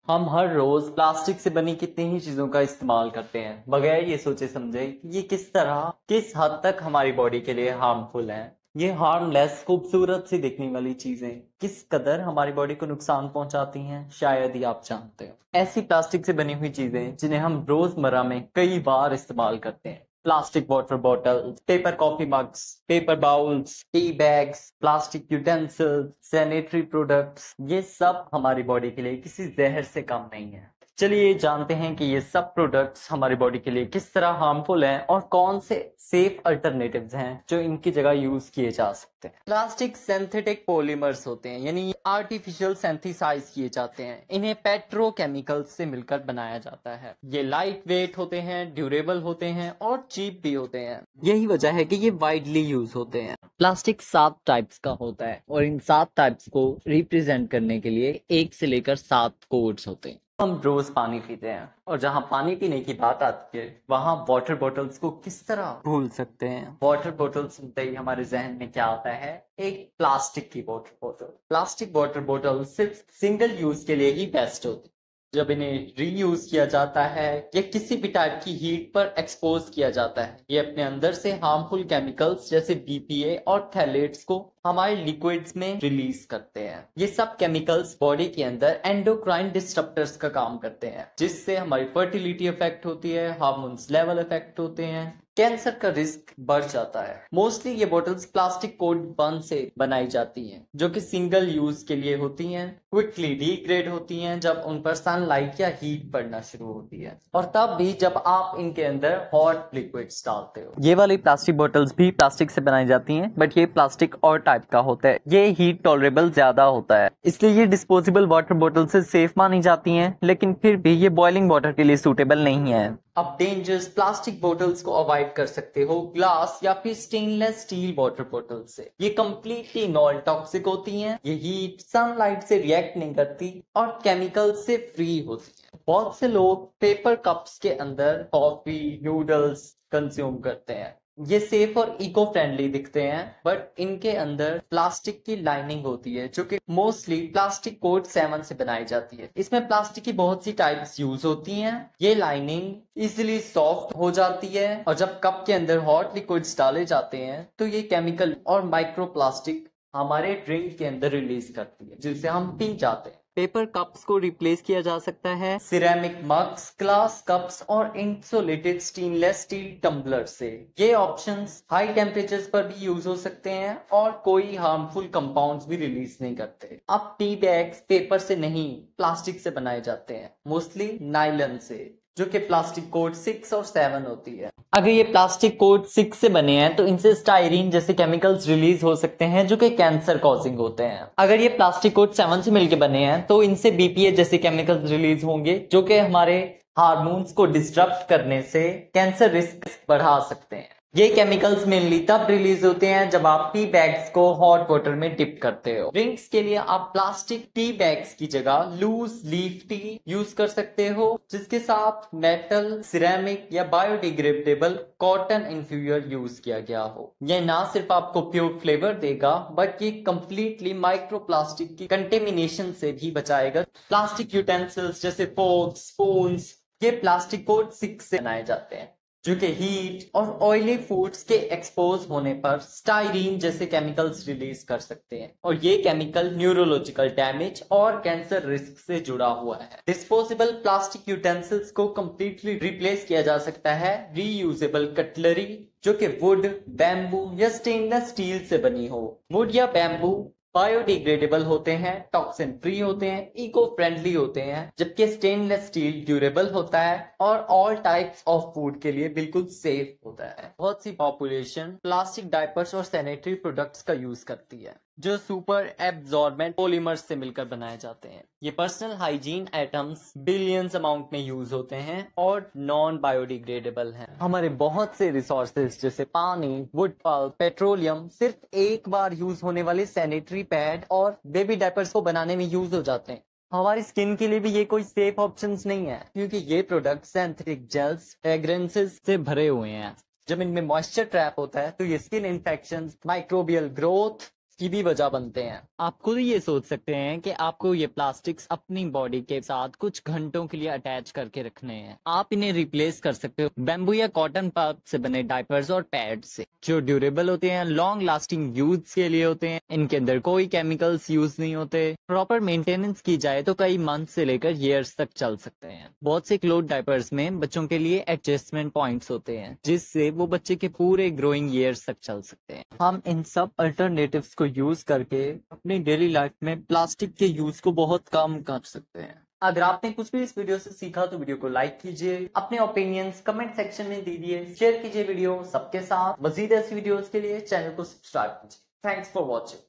हम हर रोज प्लास्टिक से बनी कितनी ही चीजों का इस्तेमाल करते हैं बगैर ये सोचे समझे कि ये किस तरह किस हद तक हमारी बॉडी के लिए हार्मफुल है। ये हार्मलेस खूबसूरत सी दिखने वाली चीजें किस कदर हमारी बॉडी को नुकसान पहुंचाती हैं शायद ही आप जानते हो। ऐसी प्लास्टिक से बनी हुई चीजें जिन्हें हम रोजमर्रा में कई बार इस्तेमाल करते हैं, plastic water bottles, paper coffee mugs, paper bowls, tea bags, plastic utensils, sanitary products, ये सब हमारी बॉडी के लिए किसी जहर से कम नहीं है। चलिए जानते हैं कि ये सब प्रोडक्ट्स हमारी बॉडी के लिए किस तरह हार्मफुल हैं और कौन से सेफ अल्टरनेटिव्स हैं जो इनकी जगह यूज किए जा सकते हैं। प्लास्टिक सिंथेटिक पॉलीमर्स होते हैं, यानी आर्टिफिशियल सिंथेसाइज किए जाते हैं। इन्हें पेट्रोकेमिकल्स से मिलकर बनाया जाता है। ये लाइट वेट होते हैं, ड्यूरेबल होते हैं और चीप भी होते हैं। यही वजह है कि ये वाइडली यूज होते हैं। प्लास्टिक 7 टाइप्स का होता है और इन 7 टाइप्स को रिप्रेजेंट करने के लिए 1 से लेकर 7 कोड्स होते हैं। हम रोज पानी पीते हैं और जहां पानी पीने की बात आती है वहां वाटर बॉटल्स को किस तरह भूल सकते हैं। वाटर बॉटल सुनते ही हमारे जहन में क्या आता है? एक प्लास्टिक की water bottle. Plastic water bottle सिर्फ सिंगल यूज के लिए ही बेस्ट होती है। जब इन्हें रीयूज किया जाता है या किसी भी टाइप की हीट पर एक्सपोज किया जाता है, ये अपने अंदर से हार्मफुल केमिकल्स जैसे बीपीए और थैलेट्स को हमारे लिक्विड्स में रिलीज करते हैं। ये सब केमिकल्स बॉडी के अंदर एंडोक्राइन डिस्टरप्टर्स का काम करते हैं, जिससे हमारी फर्टिलिटी इफेक्ट होती है, हार्मोन्स लेवल इफेक्ट होते हैं, कैंसर का रिस्क बढ़ जाता है। मोस्टली ये बोतल्स प्लास्टिक कोट बंद से बनाई जाती हैं, जो कि सिंगल यूज के लिए होती हैं, क्विकली डिग्रेड होती हैं जब उन पर सनलाइट या हीट पड़ना शुरू होती है, और तब भी जब आप इनके अंदर हॉट लिक्विड्स डालते हो। ये वाली प्लास्टिक बोतल्स भी प्लास्टिक से बनाई जाती हैं, बट ये प्लास्टिक और टाइप का होता है। ये हीट टॉलरेबल ज्यादा होता है, इसलिए ये डिस्पोजेबल वाटर बोतल से सेफ मानी जाती हैं, लेकिन फिर भी ये बॉइलिंग वाटर के लिए सूटेबल नहीं है। अब डेंजरस प्लास्टिक बोतल्स को अवॉइड कर सकते हो ग्लास या फिर स्टेनलेस स्टील वाटर बोतल से। ये कंप्लीटली नॉन टॉक्सिक होती हैं, ये हीट सनलाइट से रिएक्ट नहीं करती और केमिकल से फ्री होती है। बहुत से लोग पेपर कप्स के अंदर कॉफी नूडल्स कंज्यूम करते हैं। ये सेफ और इको फ्रेंडली दिखते हैं, बट इनके अंदर प्लास्टिक की लाइनिंग होती है जो कि मोस्टली प्लास्टिक कोड 7 से बनाई जाती है। इसमें प्लास्टिक की बहुत सी टाइप्स यूज होती हैं। ये लाइनिंग इजीली सॉफ्ट हो जाती है और जब कप के अंदर हॉट लिक्विड्स डाले जाते हैं तो ये केमिकल और माइक्रो प्लास्टिक हमारे ड्रिंक के अंदर रिलीज करती है, जिसे हम पी जाते हैं। पेपर कप्स को रिप्लेस किया जा सकता है सिरेमिक मग्स, ग्लास कप्स और इंसुलेटेड स्टेनलेस स्टील टम्बलर से। ये ऑप्शंस हाई टेम्परेचर्स पर भी यूज हो सकते हैं और कोई हार्मफुल कंपाउंड्स भी रिलीज नहीं करते। अब टी बैग्स पेपर से नहीं प्लास्टिक से बनाए जाते हैं, मोस्टली नायलॉन से, जो कि प्लास्टिक कोड 6 और 7 होती है। अगर ये प्लास्टिक कोड 6 से बने हैं तो इनसे स्टाइरीन जैसे केमिकल्स रिलीज हो सकते हैं जो कि कैंसर कॉजिंग होते हैं। अगर ये प्लास्टिक कोड 7 से मिलकर बने हैं तो इनसे बीपीए जैसे केमिकल्स रिलीज होंगे जो कि हमारे हार्मोन्स को डिस्टर्ब करने से कैंसर रिस्क बढ़ा सकते हैं। ये केमिकल्स मेनली तब रिलीज होते हैं जब आप टी बैग्स को हॉट वाटर में डिप करते हो। ड्रिंक्स के लिए आप प्लास्टिक टी बैग्स की जगह लूज लीफ टी यूज कर सकते हो, जिसके साथ मेटल, सिरेमिक या बायोडिग्रेडेबल कॉटन इन्फ्यूजर यूज किया गया हो। यह ना सिर्फ आपको प्योर फ्लेवर देगा, बट ये कंप्लीटली माइक्रोप्लास्टिक की कंटेमिनेशन से भी बचाएगा। प्लास्टिक यूटेंसिल्स जैसे फोर्क, स्पून्स, ये प्लास्टिक कोड 6 से बनाए जाते हैं, जो कि हीट और ऑयली फूड्स के एक्सपोज होने पर स्टाइरीन जैसे केमिकल्स रिलीज कर सकते हैं, और ये केमिकल न्यूरोलॉजिकल डैमेज और कैंसर रिस्क से जुड़ा हुआ है। डिस्पोजेबल प्लास्टिक यूटेंसिल्स को कंप्लीटली रिप्लेस किया जा सकता है रीयूजेबल कटलरी, जो कि वुड, बैम्बू या स्टेनलेस स्टील से बनी हो। वुड या बैम्बू बायोडिग्रेडेबल होते हैं, टॉक्सिन फ्री होते हैं, इको फ्रेंडली होते हैं, जबकि स्टेनलेस स्टील ड्यूरेबल होता है और ऑल टाइप्स ऑफ फूड के लिए बिल्कुल सेफ होता है। बहुत सी पॉपुलेशन प्लास्टिक डायपर्स और सैनिटरी प्रोडक्ट्स का यूज करती है, जो सुपर एब्जॉर्बेंट पॉलीमर्स से मिलकर बनाए जाते हैं। ये personal hygiene items billions amount में यूज होते हैं और नॉन बायोडिग्रेडेबल हैं। हमारे बहुत से रिसोर्सेज जैसे पानी, वुड पल्प, पेट्रोलियम सिर्फ एक बार यूज होने वाले सैनिटरी पैड और बेबी डायपर्स को बनाने में यूज हो जाते हैं। हमारी स्किन के लिए भी ये कोई सेफ ऑप्शंस नहीं है, क्योंकि ये प्रोडक्ट सिंथेटिक जेल्स, फ्रेग्रेंसेस से भरे हुए हैं। जब इनमें मॉइस्चर ट्रैप होता है तो ये स्किन इन्फेक्शंस, माइक्रोबियल ग्रोथ, की भी वजह बनते हैं। आप खुद ये सोच सकते हैं कि आपको ये प्लास्टिक्स अपनी बॉडी के साथ कुछ घंटों के लिए अटैच करके रखने हैं। आप इन्हें रिप्लेस कर सकते हो बैम्बू या कॉटन पल्प से बने डायपर्स और पैड्स से, जो ड्यूरेबल होते हैं, लॉन्ग लास्टिंग यूज के लिए होते हैं। इनके अंदर कोई केमिकल्स यूज नहीं होते। प्रॉपर मेंटेनेंस की जाए तो कई मंथ से लेकर ईयर्स तक चल सकते हैं। बहुत से क्लोथ डायपर्स में बच्चों के लिए एडजस्टमेंट पॉइंट्स होते हैं, जिससे वो बच्चे के पूरे ग्रोइंग ईयर्स तक चल सकते हैं। हम इन सब अल्टरनेटिव्स को यूज करके अपनी डेली लाइफ में प्लास्टिक के यूज को बहुत कम कर सकते हैं। अगर आपने कुछ भी इस वीडियो से सीखा तो वीडियो को लाइक कीजिए, अपने ओपिनियंस कमेंट सेक्शन में दीजिए, शेयर कीजिए वीडियो सबके साथ। मजीद ऐसी वीडियोस के लिए चैनल को सब्सक्राइब कीजिए। Thanks for watching.